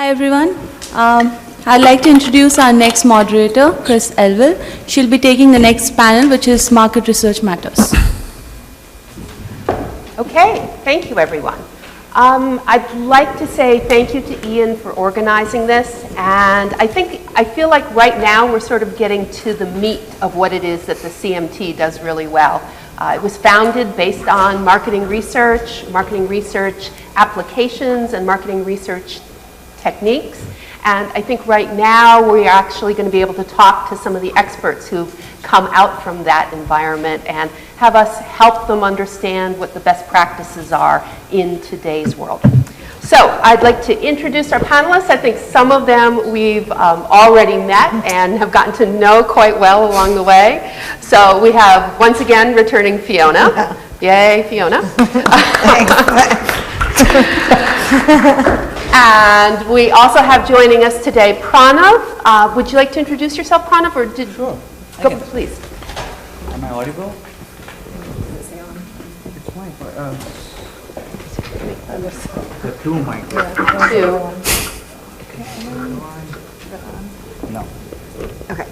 Hi everyone. I'd like to introduce our next moderator, Kris Elwell. She'll be taking the next panel, which is Market Research Matters. Okay, thank you everyone. I'd like to say thank you to Ian for organizing this, and I feel like right now we're sort of getting to the meat of what it is that the CMT does really well. It was founded based on marketing research applications, and marketing research techniques. And I think right now we're actually going to be able to talk to some of the experts who've come out from that environment and have us help them understand what the best practices are in today's world. So I'd like to introduce our panelists. I think some of them we've already met and have gotten to know quite well along the way. So we have, once again, returning Fiona. Yay, Fiona. And we also have joining us today Pranav. Would you like to introduce yourself, Pranav, or did? Sure. Go, please. Am I audible? It's fine. The two mics. Two. No. Okay.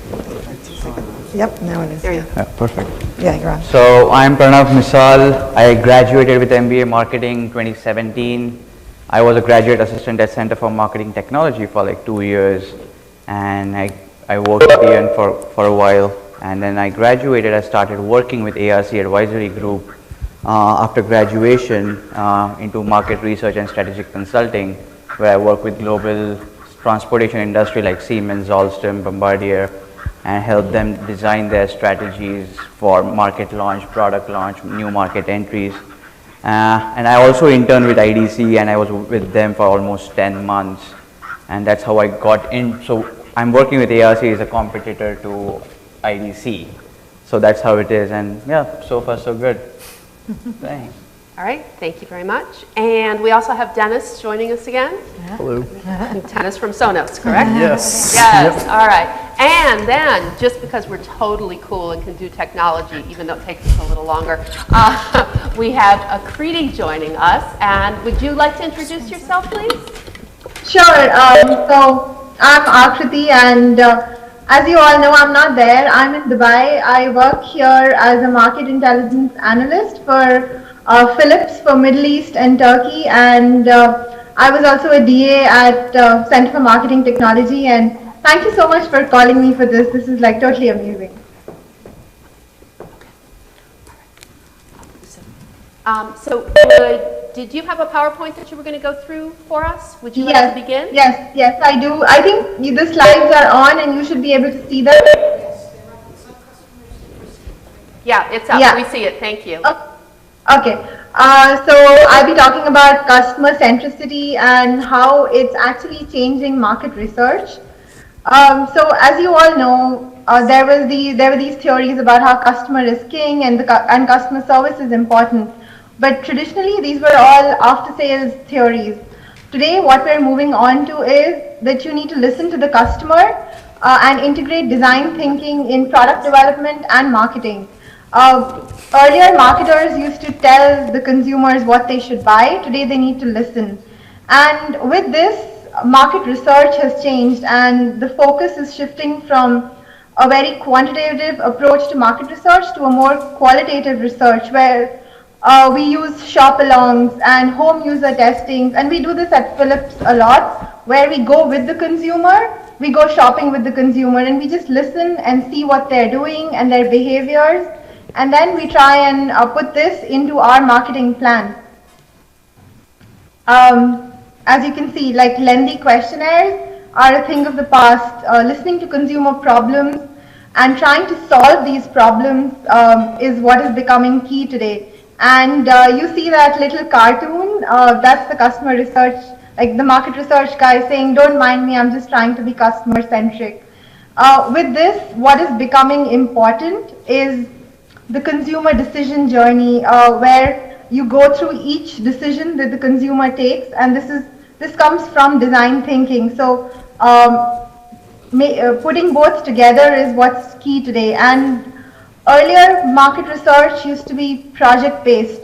Yep, now it is. There you go. Yeah, perfect. Yeah, you're on. So I'm Pranav Misal. I graduated with MBA Marketing 2017. I was a graduate assistant at Center for Marketing Technology for like 2 years, and I worked at Ian for a while, and then I graduated. I started working with ARC Advisory Group after graduation into market research and strategic consulting, where I work with global transportation industry like Siemens, Alstom, Bombardier, and help them design their strategies for market launch, product launch, new market entries. And I also interned with IDC, and I was with them for almost 10 months, and that's how I got in. So I'm working with ARC as a competitor to IDC. So that's how it is, and yeah, so far so good. Thanks. All right, thank you very much. And we also have Dennis joining us again. Hello. Dennis from Sonos, correct? Yes. Yes, all right. And then, just because we're totally cool and can do technology, even though it takes us a little longer, we have Akriti joining us. And would you like to introduce yourself, please? Sure. So I'm Akriti, and as you all know, I'm not there. I'm in Dubai. I work here as a market intelligence analyst for Philips for Middle East and Turkey, and I was also a DA at Center for Marketing Technology, and thank you so much for calling me for this. This is like totally amazing. Did you have a PowerPoint that you were going to go through for us? Would you like Yes, to begin? yes, I do. I think the slides are on and you should be able to see them. Yeah, it's up. Yeah. We see it. Thank you. Okay, so I'll be talking about customer centricity and how it's actually changing market research. So as you all know, there were these theories about how customer is king and customer service is important. But traditionally, these were all after-sales theories. Today, what we're moving on to is that you need to listen to the customer and integrate design thinking in product development and marketing. Earlier, marketers used to tell the consumers what they should buy. Today, they need to listen. And with this, market research has changed, and the focus is shifting from a very quantitative approach to market research to a more qualitative research, where we use shop-alongs and home user testing, and we do this at Philips a lot, where we go with the consumer, we go shopping with the consumer, and we just listen and see what they're doing and their behaviors. And then we try and put this into our marketing plan. As you can see, like lengthy questionnaires are a thing of the past. Listening to consumer problems and trying to solve these problems is what is becoming key today. And you see that little cartoon, that's the customer research, like the market research guy saying, don't mind me, I'm just trying to be customer centric. With this, what is becoming important is the consumer decision journey, where you go through each decision that the consumer takes, and this comes from design thinking. So putting both together is what's key today. And earlier, market research used to be project based.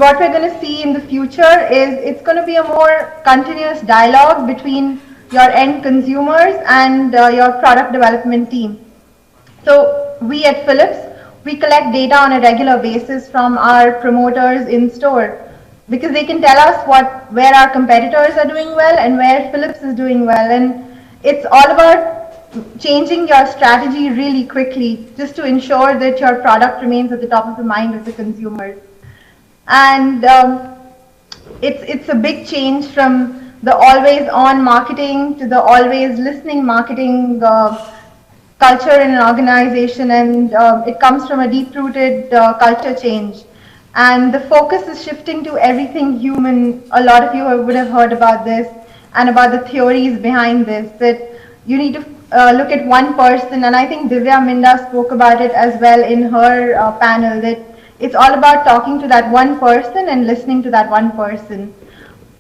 what we're going to see in the future is it's going to be a more continuous dialogue between your end consumers and your product development team. So we at Philips, we collect data on a regular basis from our promoters in store because they can tell us where our competitors are doing well and where Philips is doing well. And it's all about changing your strategy really quickly just to ensure that your product remains at the top of the mind of the consumers. And it's a big change from the always on marketing to the always listening marketing culture in an organization, and it comes from a deep-rooted culture change. And the focus is shifting to everything human. A lot of you would have heard about this and about the theories behind this, that you need to look at one person, and I think Divya Minda spoke about it as well in her panel, that it's all about talking to that one person and listening to that one person.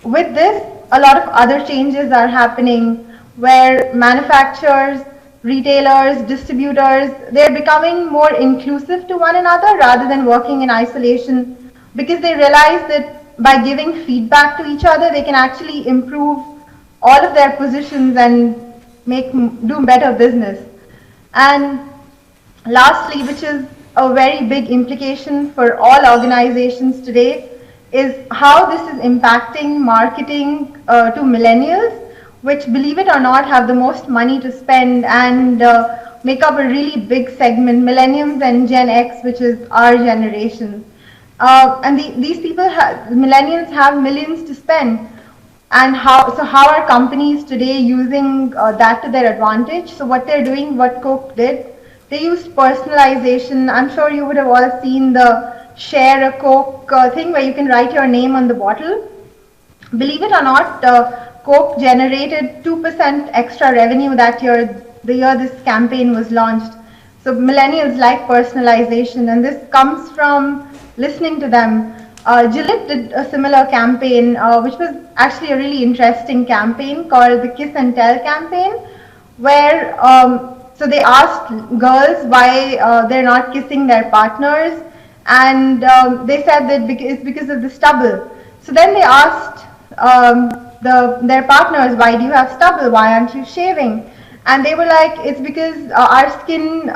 With this, a lot of other changes are happening where manufacturers, retailers, distributors, they're becoming more inclusive to one another rather than working in isolation, because they realize that by giving feedback to each other, they can actually improve all of their positions and do better business. And lastly, which is a very big implication for all organizations today, is how this is impacting marketing to millennials, which, believe it or not, have the most money to spend and make up a really big segment, millennials and Gen X, which is our generation. And these people, millennials, have millions to spend. And how are companies today using that to their advantage? So what they're doing, what Coke did, they used personalization. I'm sure you would have all seen the share a Coke thing where you can write your name on the bottle. Believe it or not, Coke generated 2% extra revenue that year, the year this campaign was launched. So millennials like personalization, and this comes from listening to them. Gillette did a similar campaign, which was actually a really interesting campaign called the Kiss and Tell campaign, where so they asked girls why they're not kissing their partners, and they said that it's because of the stubble. So then they asked their partners, why do you have stubble? Why aren't you shaving? And they were like, it's because our skin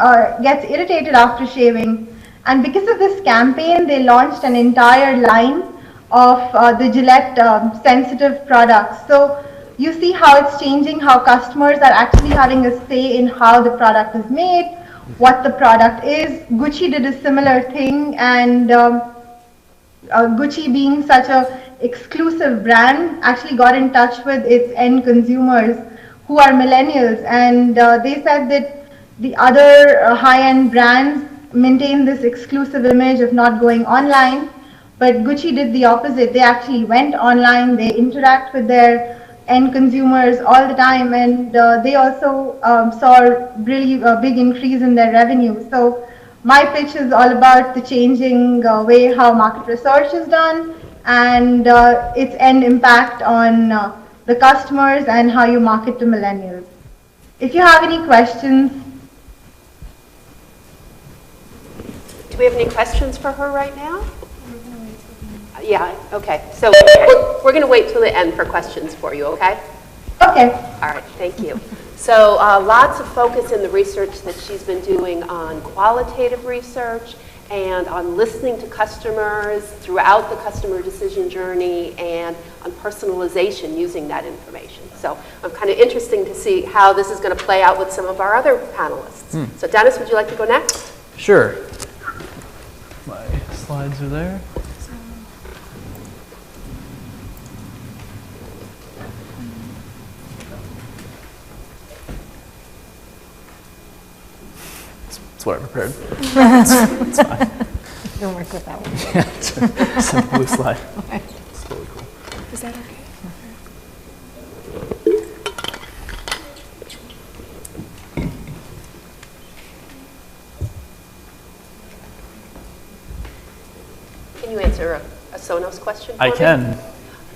gets irritated after shaving. And because of this campaign, they launched an entire line of the Gillette sensitive products. So you see how it's changing, how customers are actually having a say in how the product is made, what the product is. Gucci did a similar thing, and Gucci, being such a exclusive brand, actually got in touch with its end consumers who are millennials, and they said that the other high-end brands maintain this exclusive image of not going online, but Gucci did the opposite. They actually went online, they interact with their end consumers all the time, and they also saw a really big increase in their revenue. So my pitch is all about the changing way how market research is done and its end impact on the customers and how you market to millennials. If you have any questions. Do we have any questions for her right now? Yeah, okay. So we're going to wait till the end for questions for you, okay? Okay. All right, thank you. So lots of focus in the research that she's been doing on qualitative research and on listening to customers throughout the customer decision journey and on personalization using that information. So I'm kind of interested to see how this is going to play out with some of our other panelists. So Dennis, would you like to go next? Sure. My slides are there. That's what I prepared. It's fine. Don't work with that one. Yeah, it's a blue slide. Okay. It's totally cool. Is that okay? Can you answer a Sonos question for I me? can.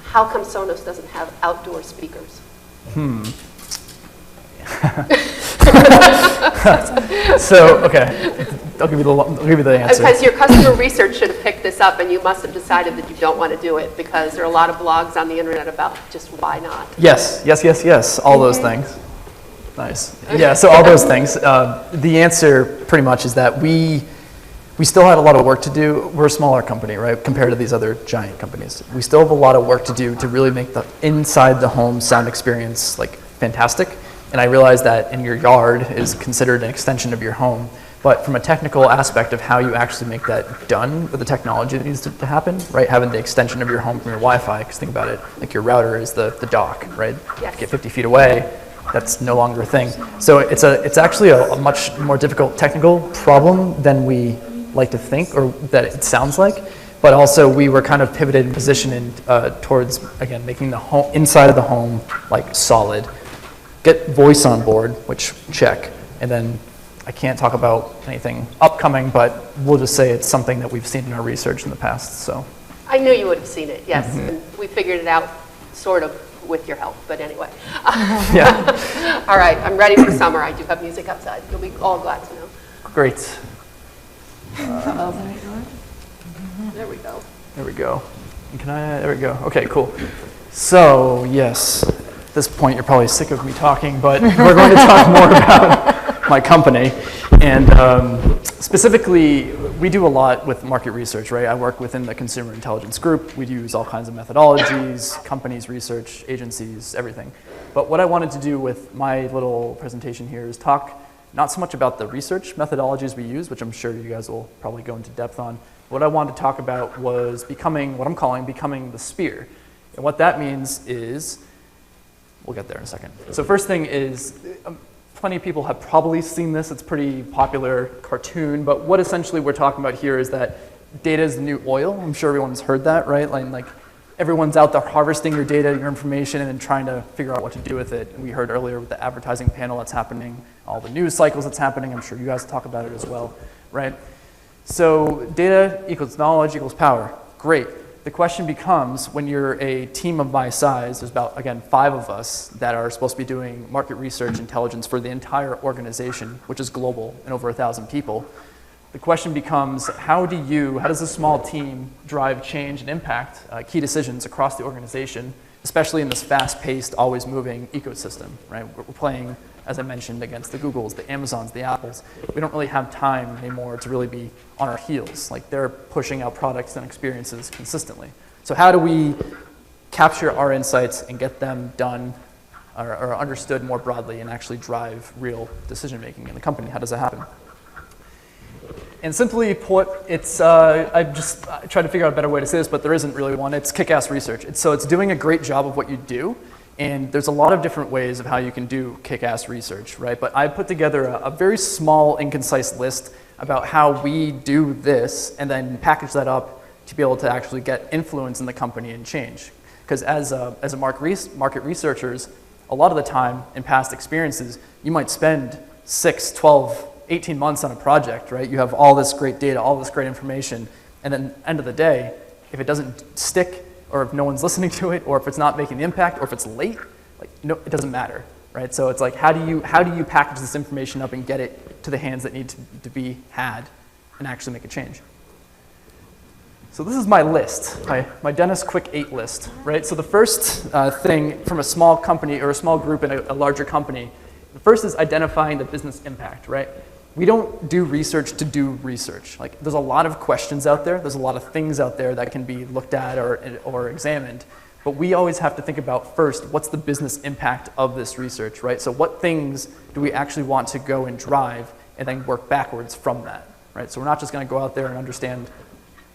How come Sonos doesn't have outdoor speakers? So, okay. I'll give you the answer. Because your customer research should have picked this up, and you must have decided that you don't want to do it because there are a lot of blogs on the internet about just why not. Yes. All those things. Nice. Yeah. So all those things. The answer pretty much is that we still had a lot of work to do. We're a smaller company, right, compared to these other giant companies. We still have a lot of work to do to really make the inside the home sound experience like fantastic. And I realize that in your yard is considered an extension of your home. But from a technical aspect of how you actually make that done with the technology that needs to happen, right? Having the extension of your home from your Wi-Fi, because think about it, like your router is the dock, right? Yes. Get 50 feet away, that's no longer a thing. So it's actually a much more difficult technical problem than we like to think, or that it sounds like. But also we were kind of pivoted and positioned towards, again, making the home, inside of the home like solid. Get voice on board, which check, and then I can't talk about anything upcoming, but we'll just say it's something that we've seen in our research in the past. So I knew you would have seen it, yes. And we figured it out sort of with your help, but anyway. yeah. All right, I'm ready for summer. I do have music outside. You'll be all glad to know. Great. There we go. There we go. And there we go. Okay, cool. So yes, at this point you're probably sick of me talking, but we're going to talk more about my company. And specifically, we do a lot with market research, right? I work within the consumer intelligence group. We use all kinds of methodologies, companies, research, agencies, everything. But what I wanted to do with my little presentation here is talk not so much about the research methodologies we use, which I'm sure you guys will probably go into depth on. What I wanted to talk about was becoming, what I'm calling becoming the spear. And what that means is, we'll get there in a second. So first thing is, plenty of people have probably seen this. It's a pretty popular cartoon, but what essentially we're talking about here is that data is the new oil. I'm sure everyone's heard that, right? Like everyone's out there harvesting your data, your information, and then trying to figure out what to do with it. And we heard earlier with the advertising panel that's happening, all the news cycles that's happening. I'm sure you guys talk about it as well, right? So data equals knowledge equals power. Great. The question becomes, when you're a team of my size, there's about, again, 5 of us that are supposed to be doing market research intelligence for the entire organization, which is global and over 1,000 people. The question becomes, how does a small team drive change and impact key decisions across the organization, especially in this fast-paced, always moving ecosystem, right? We're playing, as I mentioned, against the Googles, the Amazons, the Apples. We don't really have time anymore to really be on our heels. Like, they're pushing out products and experiences consistently. So how do we capture our insights and get them done or understood more broadly and actually drive real decision-making in the company? How does that happen? And simply put, it's, I tried to figure out a better way to say this, but there isn't really one. It's kick-ass research. So it's doing a great job of what you do. And there's a lot of different ways of how you can do kick-ass research, right? But I put together a very small and concise list about how we do this and then package that up to be able to actually get influence in the company and change. Because as a market researchers, a lot of the time in past experiences, you might spend 6, 12, 18 months on a project, right? You have all this great data, all this great information, and then end of the day, if it doesn't stick, or if no one's listening to it, or if it's not making the impact, or if it's late, like, no, it doesn't matter, right? So it's like, how do you package this information up and get it to the hands that need to be had and actually make a change? So this is my list, my Dennis Quick 8 list, right? So the first thing from a small company or a small group in a larger company, the first is identifying the business impact, right? We don't do research to do research. Like, there's a lot of questions out there. There's a lot of things out there that can be looked at or examined. But we always have to think about first, what's the business impact of this research, right? So what things do we actually want to go and drive and then work backwards from that, right? So we're not just going to go out there and understand,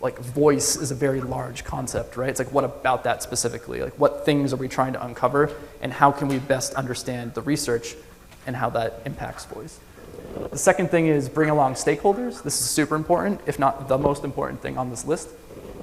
like, voice is a very large concept, right? It's like, what about that specifically? Like, what things are we trying to uncover, and how can we best understand the research and how that impacts voice? The second thing is bring along stakeholders. This is super important, if not the most important thing on this list.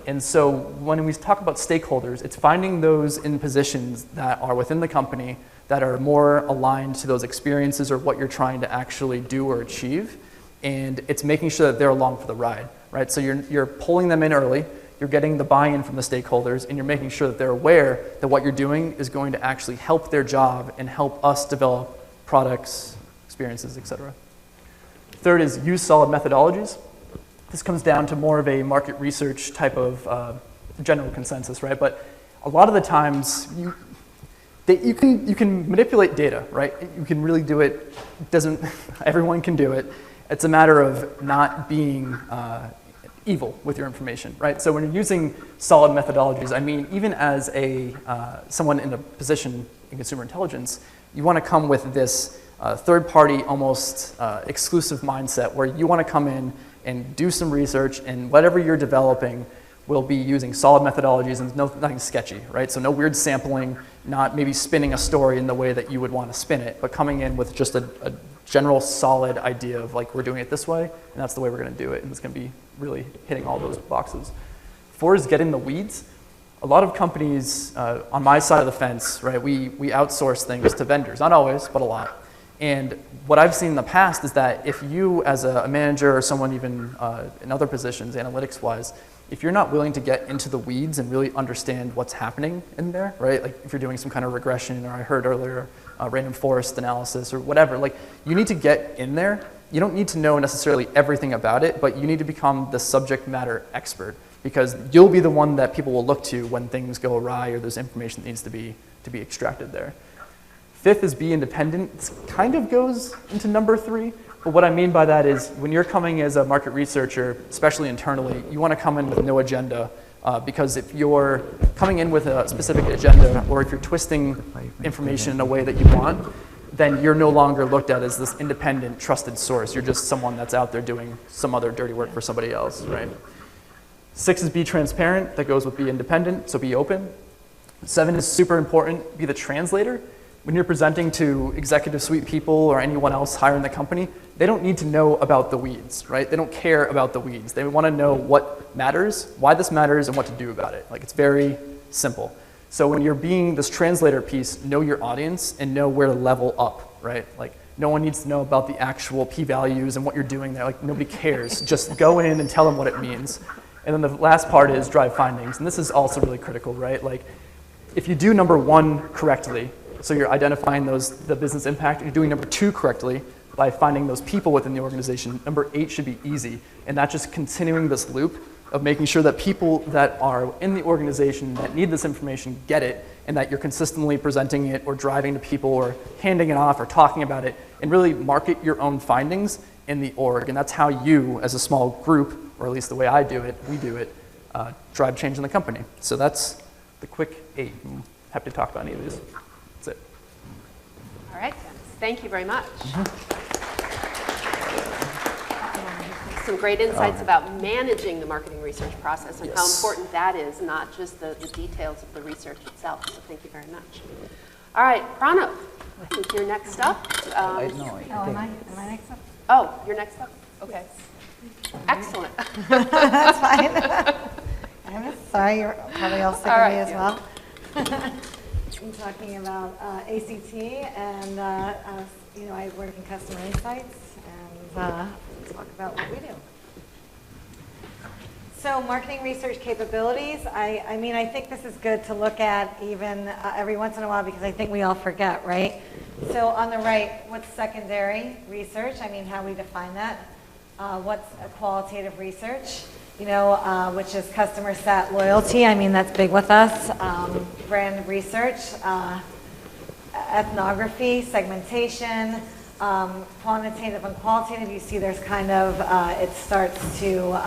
And so when we talk about stakeholders, it's finding those in positions that are within the company that are more aligned to those experiences or what you're trying to actually do or achieve. And it's making sure that they're along for the ride, right? So you're pulling them in early, you're getting the buy-in from the stakeholders, and you're making sure that they're aware that what you're doing is going to actually help their job and help us develop products, experiences, et cetera. Third is use solid methodologies. This comes down to more of a market research type of general consensus, right? But a lot of the times, you can manipulate data, right? You can really do it. Everyone can do it. It's a matter of not being evil with your information, right? So when you're using solid methodologies, I mean, even as someone in a position in consumer intelligence, you want to come with this third-party, almost exclusive mindset where you want to come in and do some research, and whatever you're developing will be using solid methodologies and nothing sketchy, right? So no weird sampling, not maybe spinning a story in the way that you would want to spin it, but coming in with just a general solid idea of like, we're doing it this way, and that's the way we're going to do it, and it's going to be really hitting all those boxes. 4 is get in the weeds. A lot of companies on my side of the fence, right, we outsource things to vendors, not always, but a lot. And what I've seen in the past is that if you, as a manager or someone even in other positions, analytics-wise, if you're not willing to get into the weeds and really understand what's happening in there, right? Like if you're doing some kind of regression, or I heard earlier, random forest analysis or whatever, like you need to get in there. You don't need to know necessarily everything about it, but you need to become the subject matter expert, because you'll be the one that people will look to when things go awry or there's information that needs to be extracted there. 5th is be independent. This kind of goes into number 3. But what I mean by that is when you're coming as a market researcher, especially internally, you want to come in with no agenda, because if you're coming in with a specific agenda, or if you're twisting information in a way that you want, then you're no longer looked at as this independent, trusted source. You're just someone that's out there doing some other dirty work for somebody else, right? 6 is be transparent. That goes with be independent, so be open. 7 is super important, be the translator. When you're presenting to executive suite people or anyone else hiring the company, they don't need to know about the weeds, right? They don't care about the weeds. They want to know what matters, why this matters, and what to do about it. Like, it's very simple. So when you're being this translator piece, know your audience and know where to level up, right? Like, no one needs to know about the actual p-values and what you're doing there. Like, nobody cares. Just go in and tell them what it means. And then the last part is drive findings. And this is also really critical, right? Like, if you do number 1 correctly, so you're identifying the business impact, and you're doing number 2 correctly by finding those people within the organization, number 8 should be easy. And that's just continuing this loop of making sure that people that are in the organization that need this information get it, and that you're consistently presenting it or driving to people or handing it off or talking about it, and really market your own findings in the org. And that's how you, as a small group, or at least the way I do it, we do it, drive change in the company. So that's the quick 8. I'm happy to talk about any of these. That's it. All right, Dennis. Thank you very much. Some great insights about managing the marketing research process and how important that is, not just the details of the research itself. So thank you very much. All right, Pranav, I think you're next up. Am I next up? Oh, you're next up? Okay. Excellent. That's fine. I'm sorry, you're probably all sick of me as well. I'm talking about ACT, and I work in customer insights, and talk about what we do. So marketing research capabilities, I mean, I think this is good to look at even every once in a while, because I think we all forget, right? So on the right, what's secondary research? I mean, how we define that. What's a qualitative research? Which is customer sat loyalty. I mean, that's big with us. Brand research, ethnography, segmentation, quantitative and qualitative. You see there's kind of, it starts to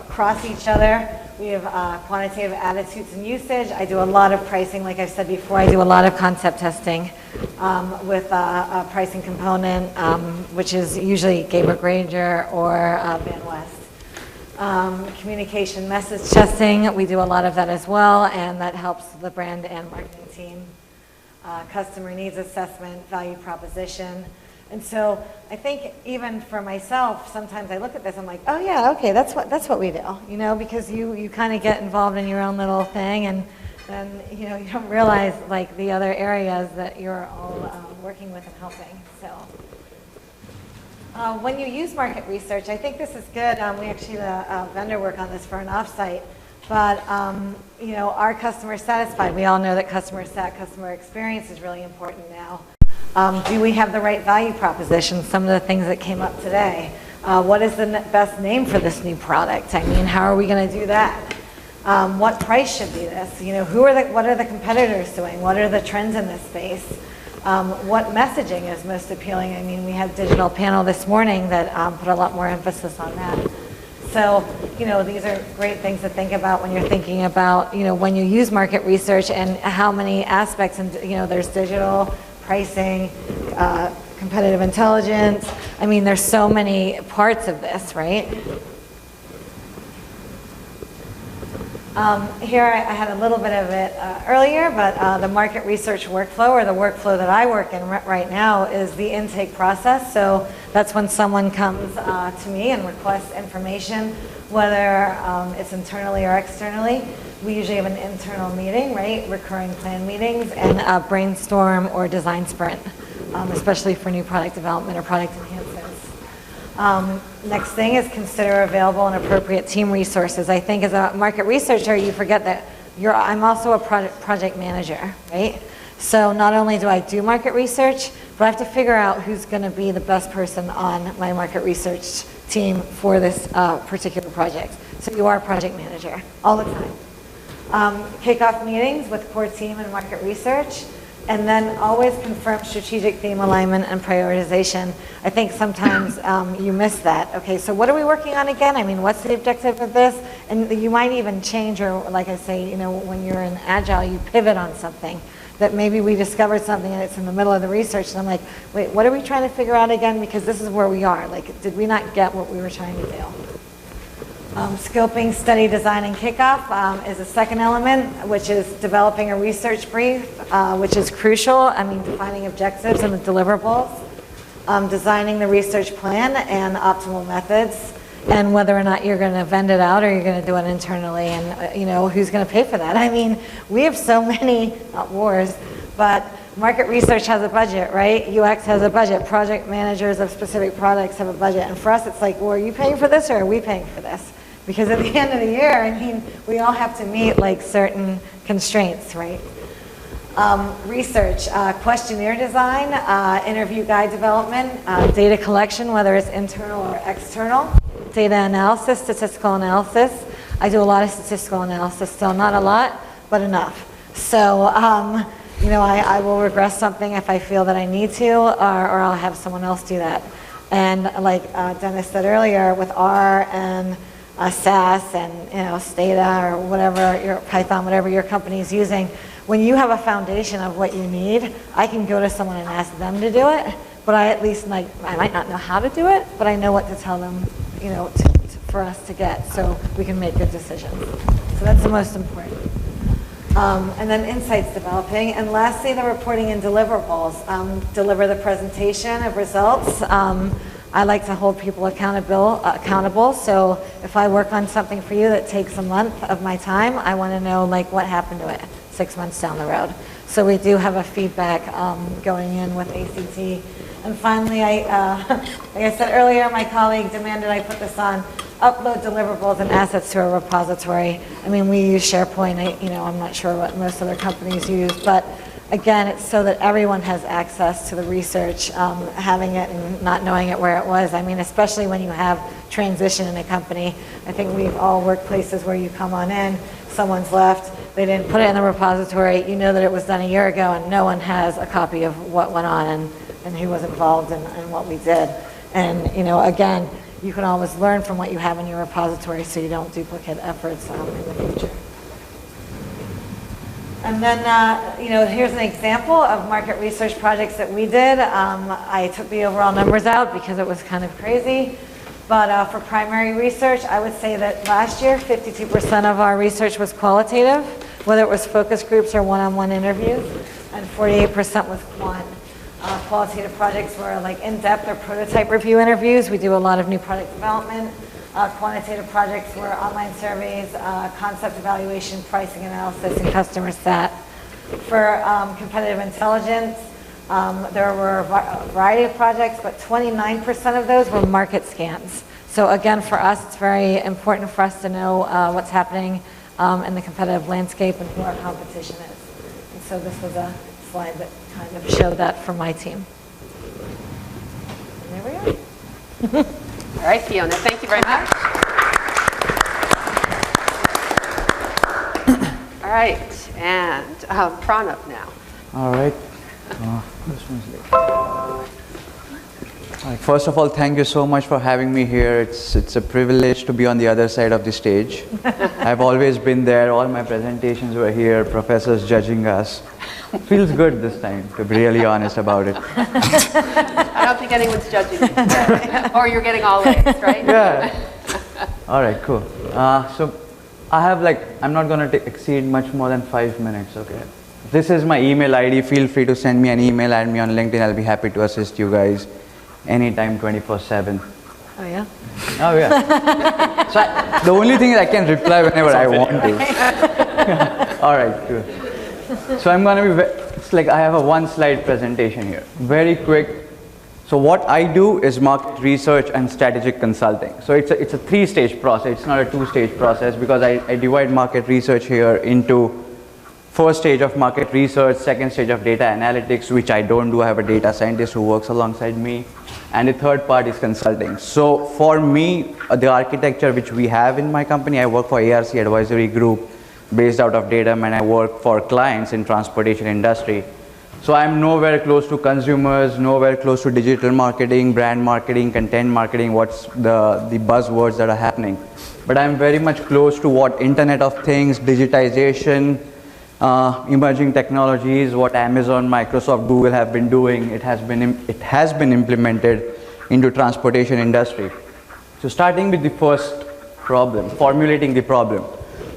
cross each other. We have quantitative attitudes and usage. I do a lot of pricing, like I've said before. I do a lot of concept testing with a pricing component, which is usually Gaber Granger or Van West. Communication message testing, we do a lot of that as well, and that helps the brand and marketing team. Customer needs assessment, value proposition. And so I think even for myself, sometimes I look at this, I'm like, oh yeah, okay, that's what we do, because you kind of get involved in your own little thing, and then you don't realize like the other areas that you're all working with and helping. So when you use market research, I think this is good. We actually vendor work on this for an offsite, but are customers satisfied? We all know that customer experience is really important now. Do we have the right value proposition? Some of the things that came up today. What is the best name for this new product? I mean, how are we going to do that? What price should be this? You know, what are the competitors doing? What are the trends in this space? What messaging is most appealing? I mean, we had a digital panel this morning that put a lot more emphasis on that. So, you know, these are great things to think about when you're thinking about, you know, when you use market research and how many aspects, and, you know, there's digital, pricing, competitive intelligence. I mean, there's so many parts of this, right? Here I had a little bit of it earlier, but the market research workflow, or the workflow that I work in right now, is the intake process. So that's when someone comes to me and requests information, whether it's internally or externally. We usually have an internal meeting, right? Recurring plan meetings, and a brainstorm or design sprint, especially for new product development or product enhancements. Next thing is consider available and appropriate team resources. I think as a market researcher, you forget that I'm also a project manager, right? So not only do I do market research, but I have to figure out who's going to be the best person on my market research team for this particular project. So you are a project manager all the time. Kickoff meetings with core team and market research. And then always confirm strategic theme alignment and prioritization. I think sometimes you miss that. Okay, so what are we working on again? I mean, what's the objective of this? And you might even change, or like I say, you know, when you're in Agile, you pivot on something. That maybe we discovered something and it's in the middle of the research, and I'm like, wait, what are we trying to figure out again? Because this is where we are. Like, did we not get what we were trying to do? Scoping, study, design, and kickoff is a second element, which is developing a research brief, which is crucial. I mean, defining objectives and the deliverables, designing the research plan and optimal methods, and whether or not you're going to vend it out or you're going to do it internally, and you know, who's going to pay for that. I mean, we have so many, not wars, but market research has a budget, right? UX has a budget. Project managers of specific products have a budget. And for us, it's like, well, are you paying for this or are we paying for this? Because at the end of the year, I mean, we all have to meet like certain constraints, right? Research, questionnaire design, interview guide development, data collection, whether it's internal or external, data analysis, statistical analysis. I do a lot of statistical analysis, so not a lot, but enough. So, you know, I will regress something if I feel that I need to, or I'll have someone else do that. And like Dennis said earlier, with R and SAS and, you know, Stata or whatever, your Python, whatever your company is using, when you have a foundation of what you need, I can go to someone and ask them to do it, but I at least, like, I might not know how to do it, but I know what to tell them, you know, for us to get, so we can make good decisions. So that's the most important. And then insights developing. And lastly, the reporting and deliverables. Deliver the presentation of results. I like to hold people accountable. So if I work on something for you that takes a month of my time, I want to know like what happened to it 6 months down the road. So we do have a feedback going in with ACT. And finally, like I said earlier, my colleague demanded I put this on. Upload deliverables and assets to a repository. I mean, we use SharePoint. You know, I'm not sure what most other companies use, but again, it's so that everyone has access to the research. Having it and not knowing it where it was. I mean, especially when you have transition in a company. I think we've all worked places where you come on in, someone's left, they didn't put it in the repository. You know that it was done a year ago, and no one has a copy of what went on and who was involved and what we did. And you know, again, you can always learn from what you have in your repository so you don't duplicate efforts in the future. And then, you know, here's an example of market research projects that we did. I took the overall numbers out because it was kind of crazy. But for primary research, I would say that last year, 52% of our research was qualitative, whether it was focus groups or one-on-one interviews, and 48% was quant. Qualitative projects were like in-depth or prototype review interviews. We do a lot of new product development. Quantitative projects were online surveys, concept evaluation, pricing analysis, and customer sat. For competitive intelligence, there were a variety of projects, but 29% of those were market scans. So again, for us, it's very important for us to know what's happening in the competitive landscape and who our competition is. And so this was a slide that kind of showed that for my team. And there we are. All right, Fiona, thank you very much. All right, and Pranav now. All right. This one's late. All right. First of all, thank you so much for having me here. It's a privilege to be on the other side of the stage. I've always been there. All my presentations were here, professors judging us. Feels good this time, to be really honest about it. I don't think anyone's judging you today. Or you're getting all A's, right? Yeah. All right, cool. So I have I'm not going to exceed much more than 5 minutes, okay? This is my email ID. Feel free to send me an email, add me on LinkedIn. I'll be happy to assist you guys anytime, 24/7. Oh, yeah? Oh, yeah. So the only thing is I can reply whenever I want to. All right, good. So I'm going to be, it's like I have a one-slide presentation here. Very quick. So what I do is market research and strategic consulting. So it's a three-stage process. It's not a two-stage process because I divide market research here into first stage of market research, second stage of data analytics, which I don't do. I have a data scientist who works alongside me. And the third part is consulting. So for me, the architecture which we have in my company, I work for ARC Advisory Group based out of Datum, and I work for clients in transportation industry. So I'm nowhere close to consumers, nowhere close to digital marketing, brand marketing, content marketing, what's the buzzwords that are happening. But I'm very much close to what Internet of Things, digitization, emerging technologies, what Amazon, Microsoft, Google have been doing. It has been implemented into transportation industry. So starting with the first problem, formulating the problem.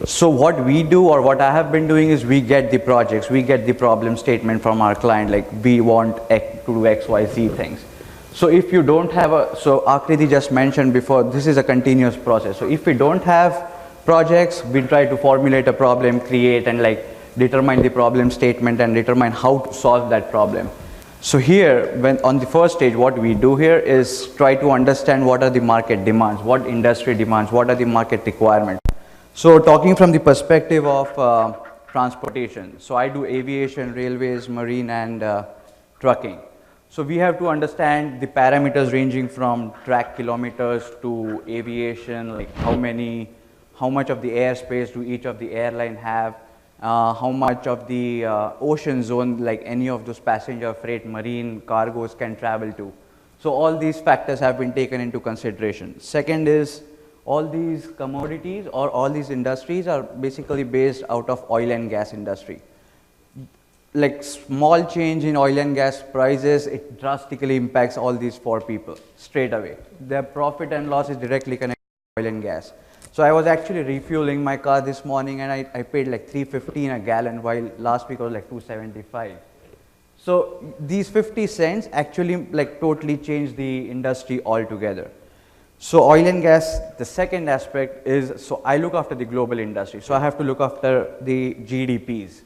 So what we do, or what I have been doing, is we get the projects, we get the problem statement from our client, like we want to do X, Y, Z things. So if you don't have so Akriti just mentioned before, this is a continuous process. So if we don't have projects, we try to formulate a problem, create, and determine the problem statement and determine how to solve that problem. So here, when on the first stage, what we do here is try to understand what are the market demands, what industry demands, what are the market requirements. So talking from the perspective of transportation, so I do aviation, railways, marine, and trucking. So we have to understand the parameters ranging from track kilometers to aviation, like how much of the airspace do each of the airline have, how much of the ocean zone, like any of those passenger freight, marine cargoes can travel to. So all these factors have been taken into consideration. Second is, all these commodities or all these industries are basically based out of oil and gas industry. Like small change in oil and gas prices, it drastically impacts all these four people straight away. Their profit and loss is directly connected to oil and gas. So I was actually refueling my car this morning, and I paid like $3.50 a gallon, while last week was like $2.75. So these 50 cents actually totally changed the industry altogether. So oil and gas, the second aspect is, so I look after the global industry. So I have to look after the GDPs.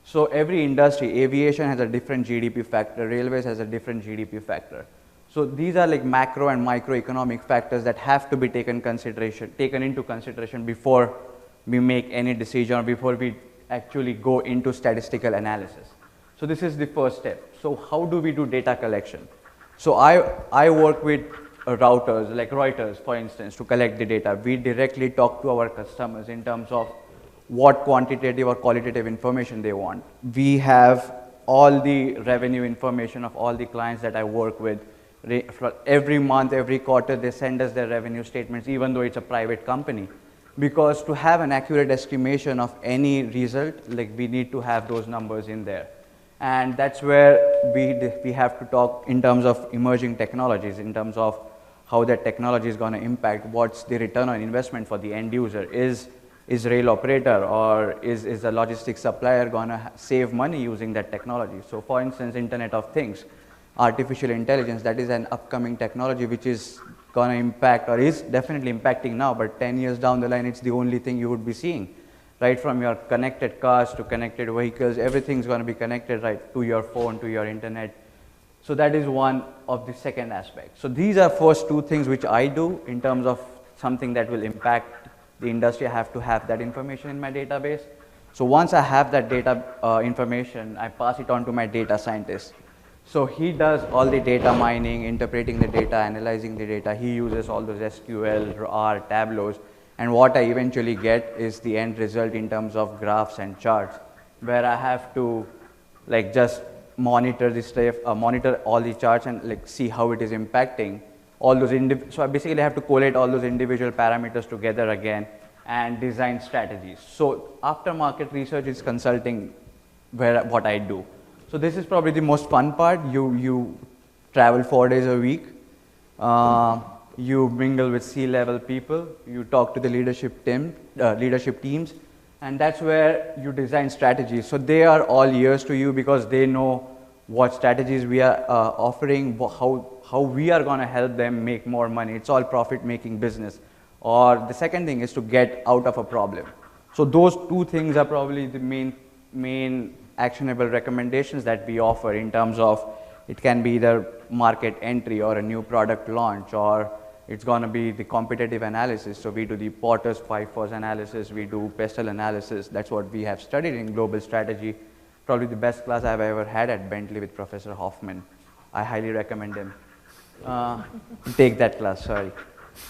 So every industry, aviation has a different GDP factor, railways has a different GDP factor. So these are like macro and microeconomic factors that have to be taken into consideration before we make any decision or before we actually go into statistical analysis. So this is the first step. So how do we do data collection? So I work with routers like Reuters, for instance, to collect the data. We directly talk to our customers in terms of what quantitative or qualitative information they want. We have all the revenue information of all the clients that I work with. For every month, every quarter, they send us their revenue statements, even though it's a private company. Because to have an accurate estimation of any result, we need to have those numbers in there. And that's where we have to talk in terms of emerging technologies, in terms of how that technology is going to impact, what's the return on investment for the end user. Is rail operator or is a logistics supplier going to save money using that technology? So for instance, Internet of Things, artificial intelligence, that is an upcoming technology which is going to impact, or is definitely impacting now, but 10 years down the line, it's the only thing you would be seeing. Right from your connected cars to connected vehicles, everything's going to be connected right to your phone, to your internet. So that is one of the second aspect. So these are first two things which I do in terms of something that will impact the industry. I have to have that information in my database. So once I have that data information, I pass it on to my data scientist. So he does all the data mining, interpreting the data, analyzing the data. He uses all those SQL, R, Tableaus, and what I eventually get is the end result in terms of graphs and charts, where I have to like just monitor this stuff, monitor all the charts and like see how it is impacting all those. So I basically have to collate all those individual parameters together again and design strategies. So after market research is consulting, what I do. So this is probably the most fun part. You travel 4 days a week. You mingle with C-level people. You talk to the leadership teams, and that's where you design strategies. So they are all ears to you because they know what strategies we are offering, how we are going to help them make more money. It's all profit-making business. Or the second thing is to get out of a problem. So those two things are probably the main actionable recommendations that we offer in terms of it can be either market entry or a new product launch, or it's going to be the competitive analysis. So we do the Porter's 5 Force analysis, we do pestle analysis. That's what we have studied in global strategy. Probably the best class I've ever had at Bentley with Professor Hoffman. I highly recommend him. Take that class, sorry.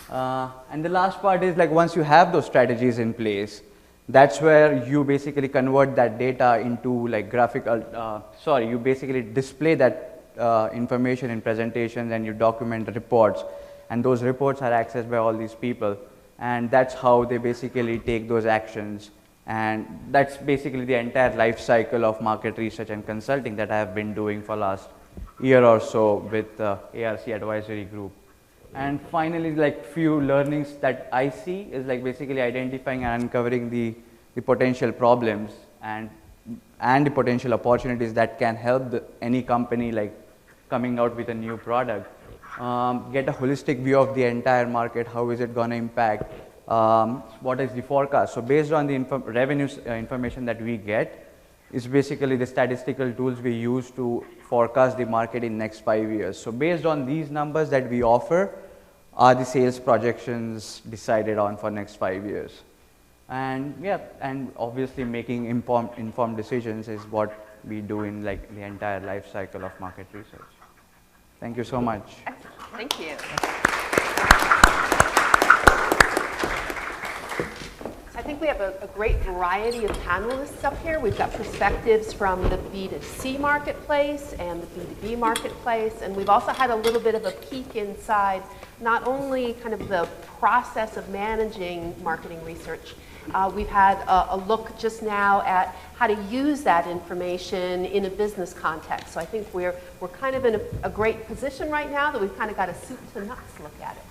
And the last part is like once you have those strategies in place, that's where you basically convert that data into like graphical, you basically display that information in presentations and you document the reports, and those reports are accessed by all these people, and that's how they basically take those actions. And that's basically the entire life cycle of market research and consulting that I have been doing for last year or so with ARC Advisory Group. And finally, like few learnings that I see is like basically identifying and uncovering the potential problems and the potential opportunities that can help any company like coming out with a new product. Get a holistic view of the entire market. How is it going to impact? What is the forecast? So based on the revenue information that we get, is basically the statistical tools we use to forecast the market in next 5 years. So based on these numbers that we offer, are the sales projections decided on for next 5 years. And yeah, and obviously making informed decisions is what we do in like the entire life cycle of market research. Thank you so much. Excellent. Thank you. I think we have a great variety of panelists up here. We've got perspectives from the B2C marketplace and the B2B marketplace, and we've also had a little bit of a peek inside not only kind of the process of managing marketing research. We've had a look just now at how to use that information in a business context. So I think we're kind of in a great position right now that we've kind of got a soup to nuts look at it.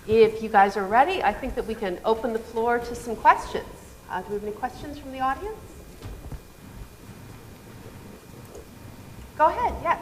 If you guys are ready, I think that we can open the floor to some questions. Do we have any questions from the audience? Go ahead, yes.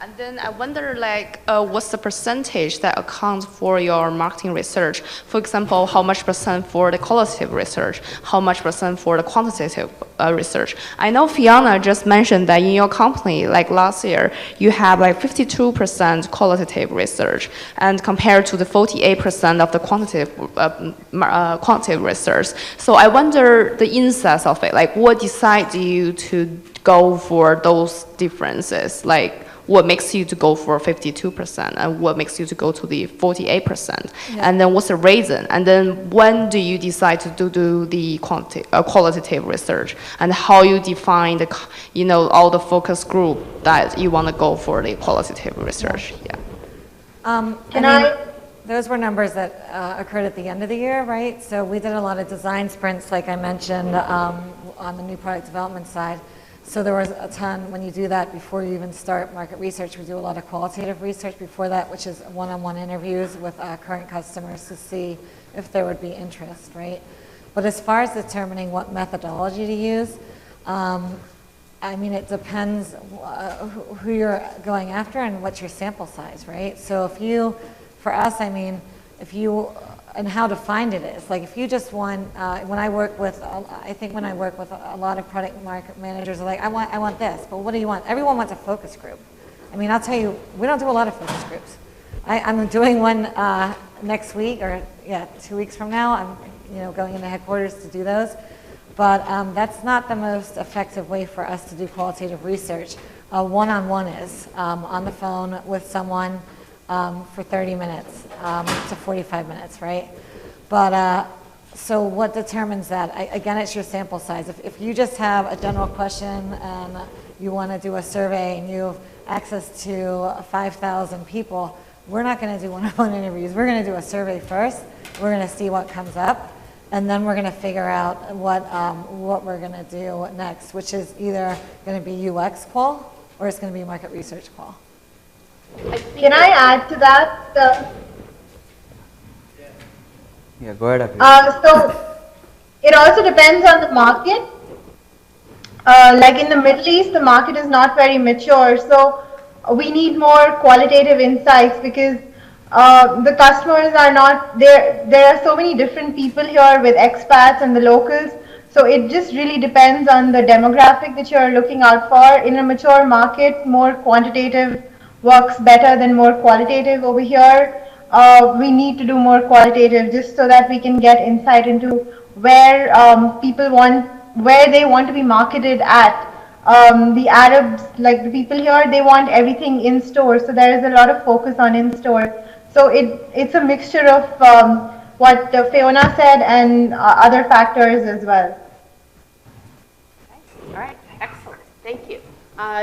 And then I wonder, like, what's the percentage that accounts for your marketing research? For example, how much percent for the qualitative research? How much percent for the quantitative research? I know Fiona just mentioned that in your company, like last year, you have like 52% qualitative research, and compared to the 48% of the quantitative research. So I wonder the insights of it. Like, what decides you to go for those differences? Like, what makes you to go for 52% and what makes you to go to the 48%? Yeah. And then what's the reason? And then when do you decide to do the qualitative research? And how you define the, all the focus group that you want to go for the qualitative research? Yeah. Those were numbers that occurred at the end of the year, right? So we did a lot of design sprints, like I mentioned, on the new product development side. So there was a ton, when you do that before you even start market research, we do a lot of qualitative research before that, which is one-on-one interviews with current customers to see if there would be interest, right? But as far as determining what methodology to use, it depends who you're going after and what's your sample size, right? So for us, and how defined it is. Like if you just want, when I work with a lot of product market managers are like, I want this, but what do you want? Everyone wants a focus group. I'll tell you, we don't do a lot of focus groups. I'm doing one next week, or 2 weeks from now. I'm going into headquarters to do those. But that's not the most effective way for us to do qualitative research. One-on-one is on the phone with someone for 30 minutes to 45 minutes, right? But so what determines that? Again, it's your sample size. If you just have a general question and you want to do a survey and you have access to 5,000 people, we're not going to do one-on-one interviews. We're going to do a survey first. We're going to see what comes up. And then we're going to figure out what we're going to do next, which is either going to be UX qual or it's going to be market research qual. Can I add to that? Yeah, go ahead, Akriti. So it also depends on the market. Like in the Middle East, the market is not very mature, so we need more qualitative insights because the customers are not there. There are so many different people here with expats and the locals. So it just really depends on the demographic that you're looking out for. In a mature market, more quantitative works better than more qualitative. Over here, we need to do more qualitative just so that we can get insight into where where they want to be marketed at. The Arabs, like the people here, they want everything in store. So there is a lot of focus on in store. So it's a mixture of what Fiona said and other factors as well. All right, excellent. Thank you.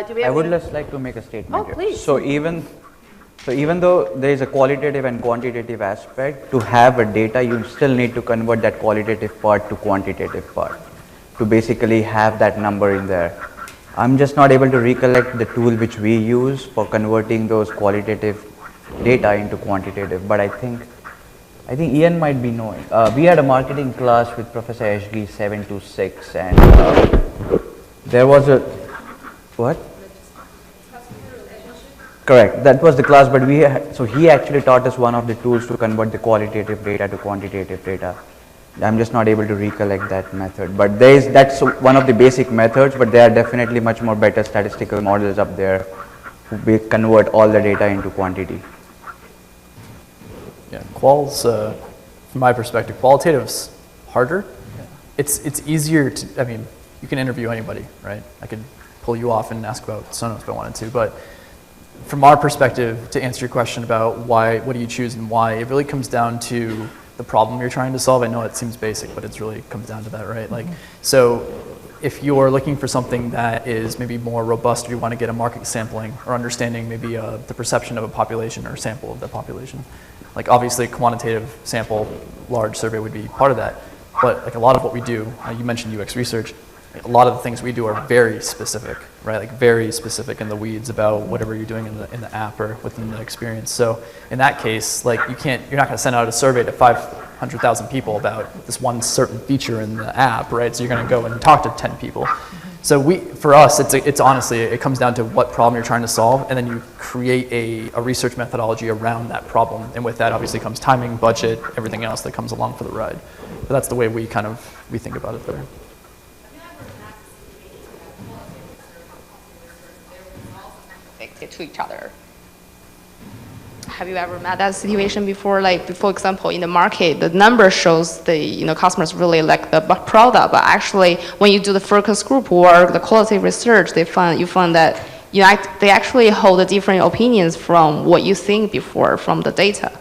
Do we I have would any- just like to make a statement Oh, here. please. So even though there is a qualitative and quantitative aspect, to have a data, you still need to convert that qualitative part to quantitative part to basically have that number in there. I'm just not able to recollect the tool which we use for converting those qualitative data into quantitative, but I think Ian might be knowing. We had a marketing class with Professor Eshgi 726 and there was a, what? Correct, that was the class, but so he actually taught us one of the tools to convert the qualitative data to quantitative data. I'm just not able to recollect that method, but that's one of the basic methods, but there are definitely much more better statistical models up there who convert all the data into quantity. Yeah, qual's, from my perspective, qualitative's harder. It's easier to, I mean, you can interview anybody, right? I could pull you off and ask about Sonos if I wanted to, but from our perspective, to answer your question about what do you choose and why, it really comes down to the problem you're trying to solve. I know it seems basic, but it really comes down to that, right? Like, so if you're looking for something that is maybe more robust, or you want to get a market sampling or understanding maybe the perception of a population or sample of the population, like obviously a quantitative sample, large survey would be part of that. But like a lot of what we do, you mentioned UX research, a lot of the things we do are very specific, right? Like very specific in the weeds about whatever you're doing in the app or within the experience. So in that case, like you're not going to send out a survey to 500,000 people about this one certain feature in the app, right? So you're going to go and talk to 10 people. So for us, it's honestly, it comes down to what problem you're trying to solve, and then you create a research methodology around that problem. And with that obviously comes timing, budget, everything else that comes along for the ride. But that's the way we think about it there. To each other. Have you ever met that situation before? Like, for example, in the market, the number shows the customers really like the product, but actually, when you do the focus group work, the quality research, you find that they actually hold different opinions from what you think before from the data.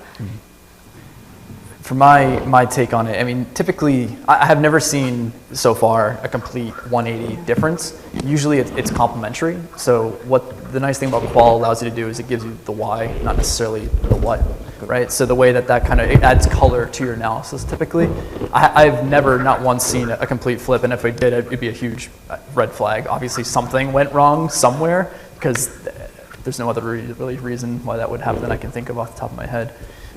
For my take on it, I mean, typically, I have never seen so far a complete 180 difference. Usually it's complementary. So what the nice thing about qual allows you to do is it gives you the why, not necessarily the what, right? So the way that kind of adds color to your analysis typically. I've never, not once, seen a complete flip, and if I did, it'd be a huge red flag. Obviously something went wrong somewhere, because there's no other really reason why that would happen that I can think of off the top of my head.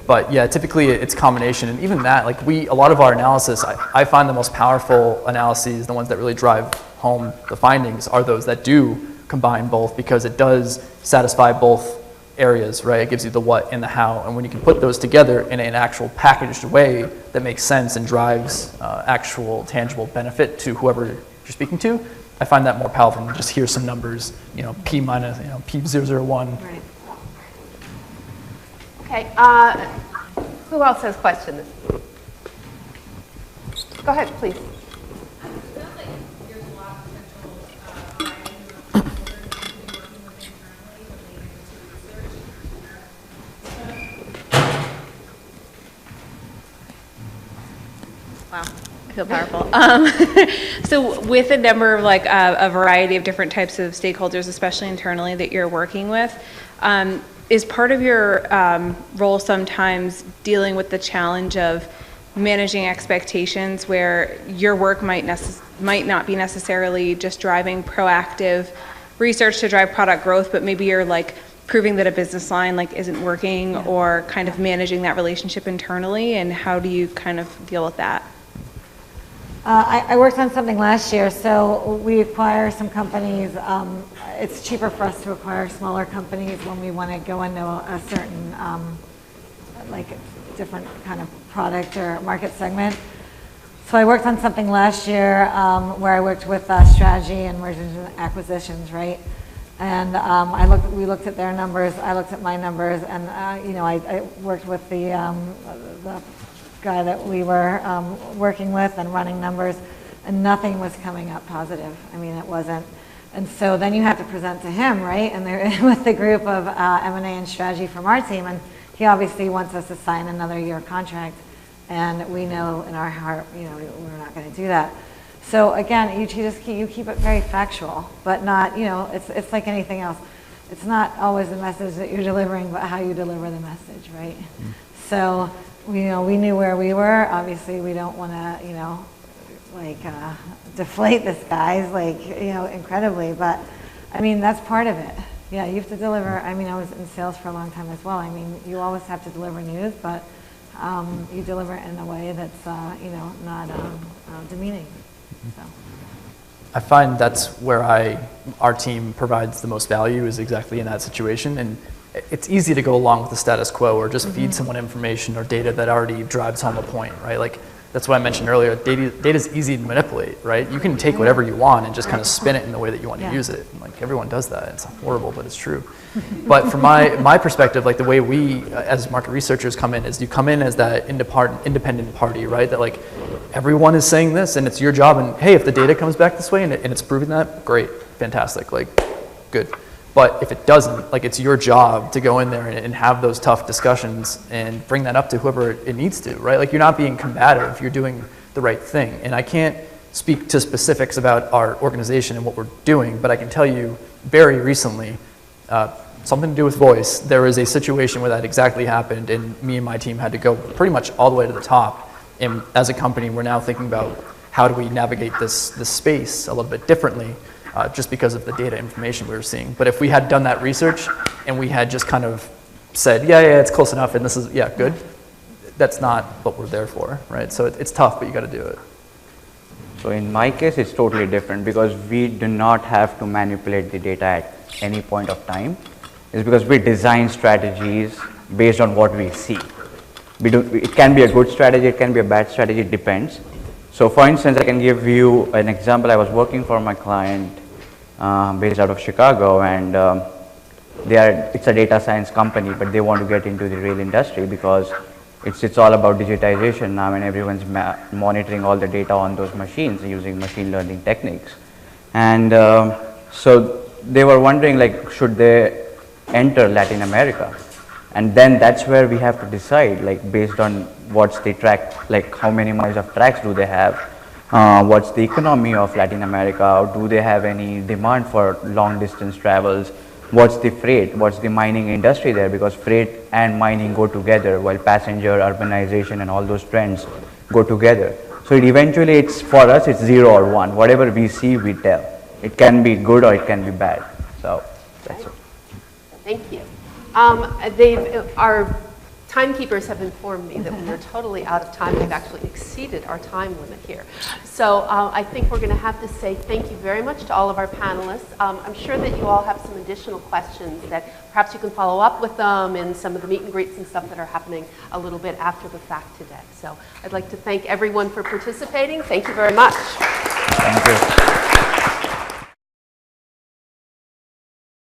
But yeah, typically it's a combination, and even that, like a lot of our analysis, I find the most powerful analyses, the ones that really drive home the findings, are those that do combine both, because it does satisfy both areas, right? It gives you the what and the how, and when you can put those together in an actual packaged way that makes sense and drives actual tangible benefit to whoever you're speaking to, I find that more powerful than just here's some numbers, P minus, P001. Right. Okay, who else has questions? Go ahead, please. Wow, I feel powerful. So with a number of a variety of different types of stakeholders, especially internally that you're working with, is part of your role sometimes dealing with the challenge of managing expectations where your work might not be necessarily just driving proactive research to drive product growth, but maybe you're proving that a business line isn't working, or kind of managing that relationship internally, and how do you kind of deal with that? I worked on something last year, so we acquire some companies. It's cheaper for us to acquire smaller companies when we want to go into a certain, different kind of product or market segment. So I worked on something last year where I worked with strategy and mergers and acquisitions, right? And we looked at their numbers, I looked at my numbers, and I worked with the guy that we were working with and running numbers, and nothing was coming up positive. I mean, it wasn't. And so then you have to present to him, right? And they're with the group of M&A and strategy from our team, and he obviously wants us to sign another year contract, and we know in our heart, we're not going to do that. So again, you keep it very factual, but not, it's like anything else. It's not always the message that you're delivering, but how you deliver the message, right? Mm-hmm. So we knew where we were. Obviously, we don't want to, deflate this guys, incredibly. But I mean, that's part of it. Yeah, you have to deliver. I mean, I was in sales for a long time as well. I mean, you always have to deliver news, but you deliver it in a way that's, not demeaning. So. I find that's where our team provides the most value, is exactly in that situation. And it's easy to go along with the status quo or just feed someone information or data that already drives home a point, right? That's what I mentioned earlier. Data is easy to manipulate, right? You can take whatever you want and just kind of spin it in the way that you want to use it. And, everyone does that. It's horrible, but it's true. But from my perspective, the way we as market researchers come in is you come in as that independent party, right? That everyone is saying this, and it's your job. And hey, if the data comes back this way and it's proving that, great, fantastic, good. But if it doesn't, it's your job to go in there and have those tough discussions and bring that up to whoever it needs to, right? You're not being combative, you're doing the right thing. And I can't speak to specifics about our organization and what we're doing, but I can tell you very recently, something to do with voice, there was a situation where that exactly happened, and me and my team had to go pretty much all the way to the top. And as a company, we're now thinking about how do we navigate this space a little bit differently, just because of the data information we were seeing. But if we had done that research and we had just kind of said, yeah, it's close enough, and this is, good, that's not what we're there for, right? So it's tough, but you got to do it. So in my case, it's totally different because we do not have to manipulate the data at any point of time. It's because we design strategies based on what we see. It can be a good strategy, it can be a bad strategy, it depends. So for instance, I can give you an example. I was working for my client based out of Chicago, and it's a data science company, but they want to get into the rail industry because it's all about digitization now, and everyone's monitoring all the data on those machines using machine learning techniques. And so they were wondering, should they enter Latin America? And then that's where we have to decide, based on what's the track, how many miles of tracks do they have, what's the economy of Latin America, or do they have any demand for long distance travels, what's the freight, what's the mining industry there, because freight and mining go together, while passenger, urbanization and all those trends go together. So eventually for us it's 0 or 1, whatever we see we tell. It can be good or it can be bad, so that's it. Thank you. Our timekeepers have informed me that we are totally out of time. We've actually exceeded our time limit here. So I think we're going to have to say thank you very much to all of our panelists. I'm sure that you all have some additional questions that perhaps you can follow up with them in some of the meet and greets and stuff that are happening a little bit after the fact today. So I'd like to thank everyone for participating. Thank you very much. Thank you.